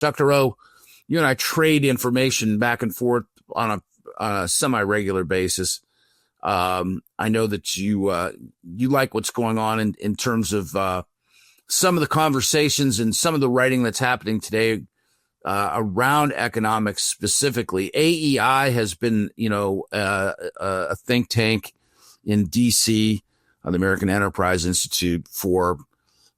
Dr. O, you and I trade information back and forth on a semi-regular basis. I know that you like what's going on in terms of some of the conversations and some of the writing that's happening today around economics specifically. AEI has been, a think tank in DC, the American Enterprise Institute, for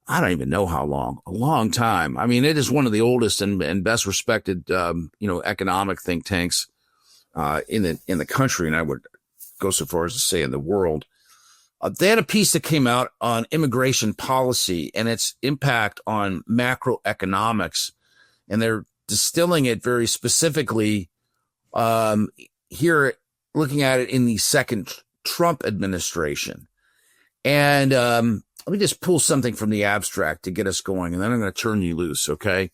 I don't even know how long, a long time. I mean, it is one of the oldest and best respected, economic think tanks in the country, and I would go so far as to say in the world. They had a piece that came out on immigration policy and its impact on macroeconomics, and they're distilling it very specifically here, looking at it in the second Trump administration. And let me just pull something from the abstract to get us going, and then I'm going to turn you loose, okay?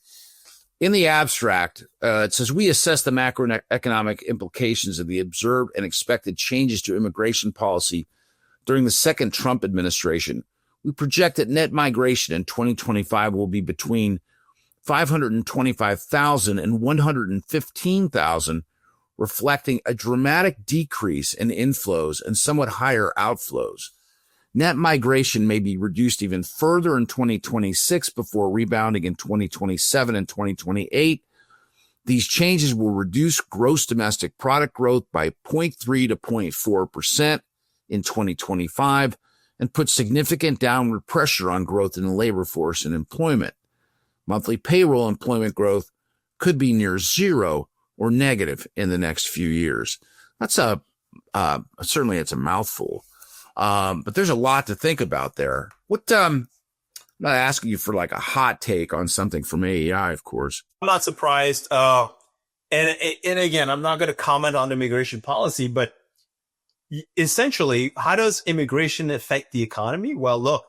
In the abstract, it says, we assess the macroeconomic implications of the observed and expected changes to immigration policy during the second Trump administration. We project that net migration in 2025 will be between 525,000 and 115,000, reflecting a dramatic decrease in inflows and somewhat higher outflows. Net migration may be reduced even further in 2026 before rebounding in 2027 and 2028. These changes will reduce gross domestic product growth by 0.3 to 0.4% in 2025 and put significant downward pressure on growth in the labor force and employment. Monthly payroll employment growth could be near zero or negative in the next few years. That's certainly it's a mouthful. But there's a lot to think about there. I'm not asking you for like a hot take on something from AEI, of course. I'm not surprised. And again, I'm not going to comment on immigration policy, but essentially, how does immigration affect the economy? Well, look,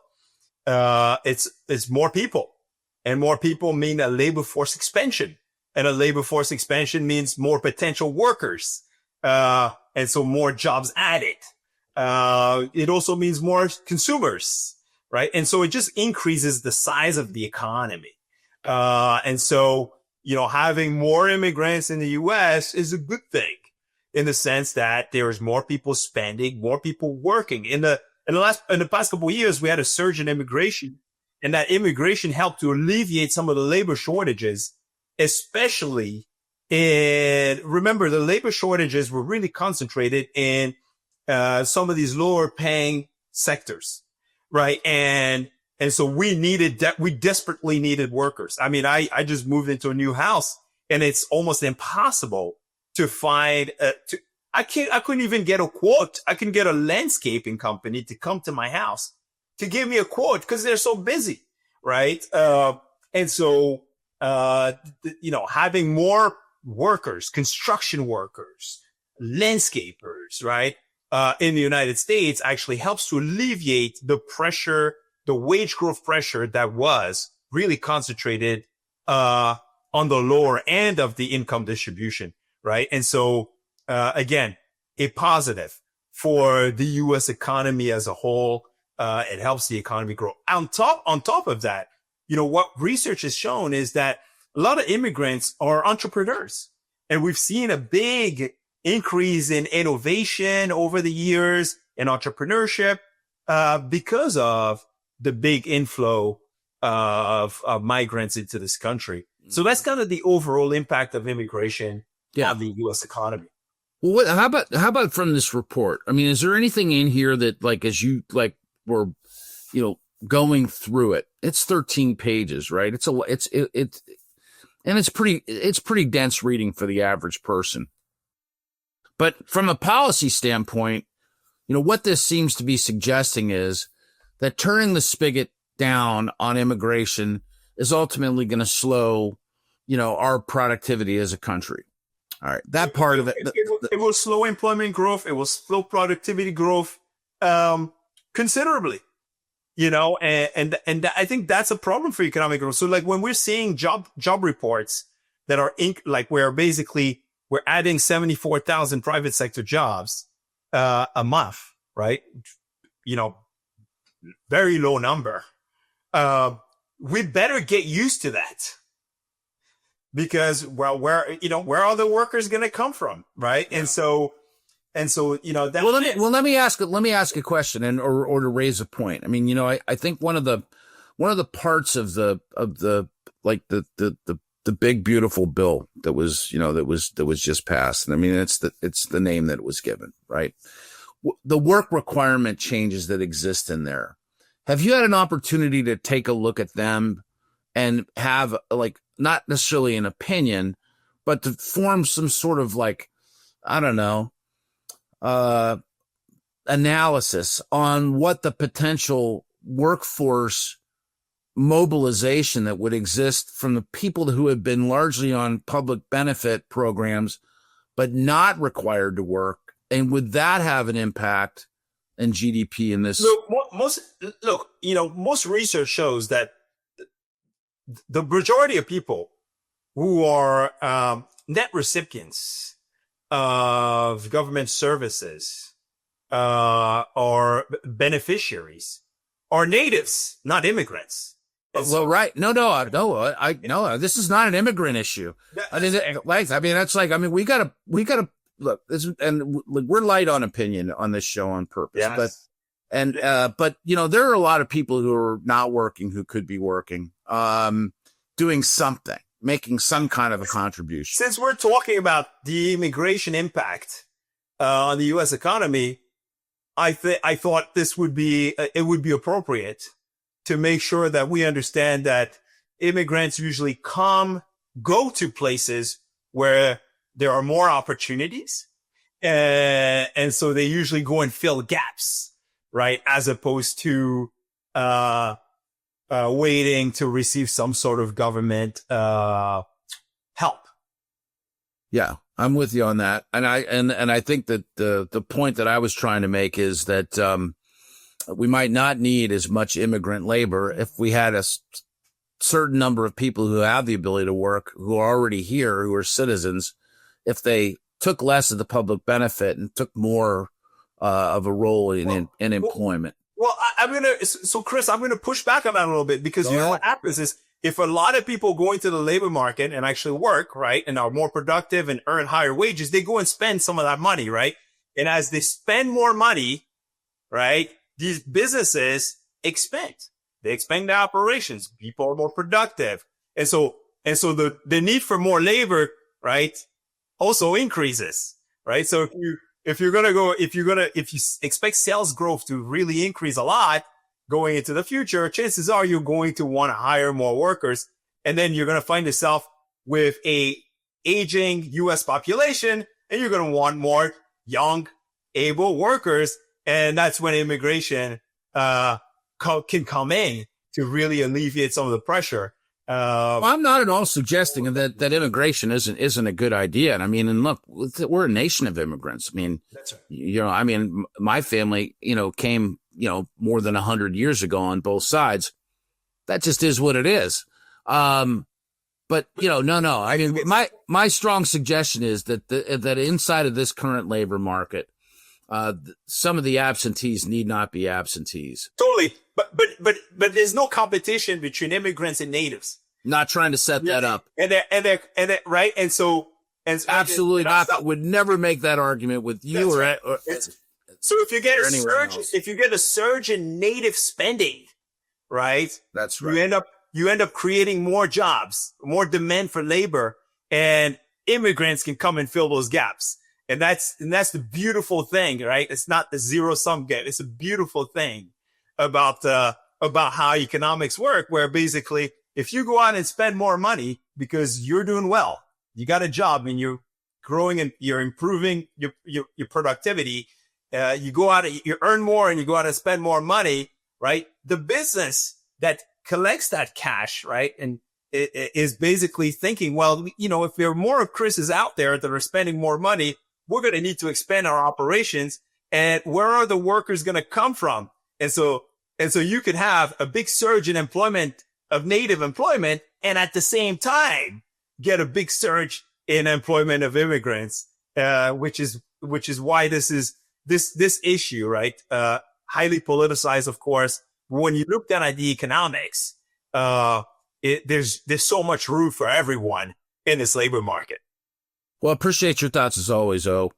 it's more people, and more people mean a labor force expansion, and a labor force expansion means more potential workers. And so more jobs added. It also means more consumers, right? And so it just increases the size of the economy. And so, having more immigrants in the U.S. is a good thing in the sense that there's more people spending, more people working. In the past couple of years, we had a surge in immigration, and that immigration helped to alleviate some of the labor shortages, especially remember, the labor shortages were really concentrated in some of these lower paying sectors, right? And so we desperately needed workers. I mean, I just moved into a new house, and it's almost impossible to find, I couldn't even get a quote. I couldn't get a landscaping company to come to my house to give me a quote because they're so busy, right? And so, having more workers, construction workers, landscapers, right? In the United States actually helps to alleviate the pressure, the wage growth pressure that was really concentrated, on the lower end of the income distribution, right? And so, again, a positive for the U.S. economy as a whole. It helps the economy grow. On top of that, what research has shown is that a lot of immigrants are entrepreneurs, and we've seen a big increase in innovation over the years in entrepreneurship, because of the big inflow of migrants into this country. So that's kind of the overall impact of immigration on the U.S. economy. Well, how about from this report? I mean, is there anything in here that, like, as you were, going through it? It's 13 pages, right? It's pretty dense reading for the average person. But from a policy standpoint, what this seems to be suggesting is that turning the spigot down on immigration is ultimately going to slow, our productivity as a country. All right. That part of it. It will slow employment growth. It will slow productivity growth, considerably, and I think that's a problem for economic growth. So like when we're seeing job reports that are we're adding 74,000 private sector jobs, a month, right? Very low number. We better get used to that. because, well, where are the workers going to come from? Right. Yeah. And so, that. Well, let me ask a question or to raise a point. I mean, I think one of the parts of the big beautiful bill that was just passed. And I mean, it's the name that it was given, right? The work requirement changes that exist in there. Have you had an opportunity to take a look at them and have, like, not necessarily an opinion, but to form some sort of, like, I don't know, analysis on what the potential workforce mobilization that would exist from the people who have been largely on public benefit programs, but not required to work? And would that have an impact in GDP in this? Most research shows that the majority of people who are net recipients of government services or beneficiaries are natives, not immigrants. Well, right. No, this is not an immigrant issue. We gotta look, we're light on opinion on this show on purpose, yes. But there are a lot of people who are not working, who could be working, doing something, making some kind of a contribution. Since we're talking about the immigration impact on the U.S. economy, I thought it would be appropriate to make sure that we understand that immigrants usually go to places where there are more opportunities. And so they usually go and fill gaps, right? As opposed to, waiting to receive some sort of government, help. Yeah, I'm with you on that. And I think that the point that I was trying to make is that, we might not need as much immigrant labor if we had a certain number of people who have the ability to work, who are already here, who are citizens, if they took less of the public benefit and took more of a role in employment. Well, Chris, I'm going to push back on that a little bit, because what happens is, if a lot of people go into the labor market and actually work, right, and are more productive and earn higher wages, they go and spend some of that money, right? And as they spend more money, right, these businesses expand. They expand their operations. People are more productive. And so the need for more labor, right, also increases, right? So if you expect sales growth to really increase a lot going into the future, chances are you're going to want to hire more workers. And then you're going to find yourself with a aging U.S. population, and you're going to want more young, able workers. And that's when immigration can come in to really alleviate some of the pressure. Well, I'm not at all suggesting that immigration isn't a good idea. And I mean, and look, we're a nation of immigrants. I mean, that's right. I mean, my family, came, more than 100 years ago on both sides. That just is what it is. But no. I mean, my strong suggestion is that inside of this current labor market, some of the absentees need not be absentees. Totally. But there's no competition between immigrants and natives. Not trying to set that up. And they're right. And so absolutely not. I would never make that argument with you or so if you get a surge in native spending, right? That's right. You end up creating more jobs, more demand for labor, and immigrants can come and fill those gaps. And that's the beautiful thing, right? It's not the zero sum game. It's a beautiful thing about how economics work, where basically if you go out and spend more money because you're doing well, you got a job and you're growing and you're improving your productivity, you go out, you earn more and you go out and spend more money, right? The business that collects that cash, right? And it is basically thinking, well, if there are more of Chris's out there that are spending more money, we're going to need to expand our operations. And where are the workers going to come from? And so you could have a big surge in employment of native employment, and at the same time get a big surge in employment of immigrants, which is why this issue, right? Highly politicized, of course. When you look down at the economics, there's so much room for everyone. in this labor market. Well, appreciate your thoughts as always, O.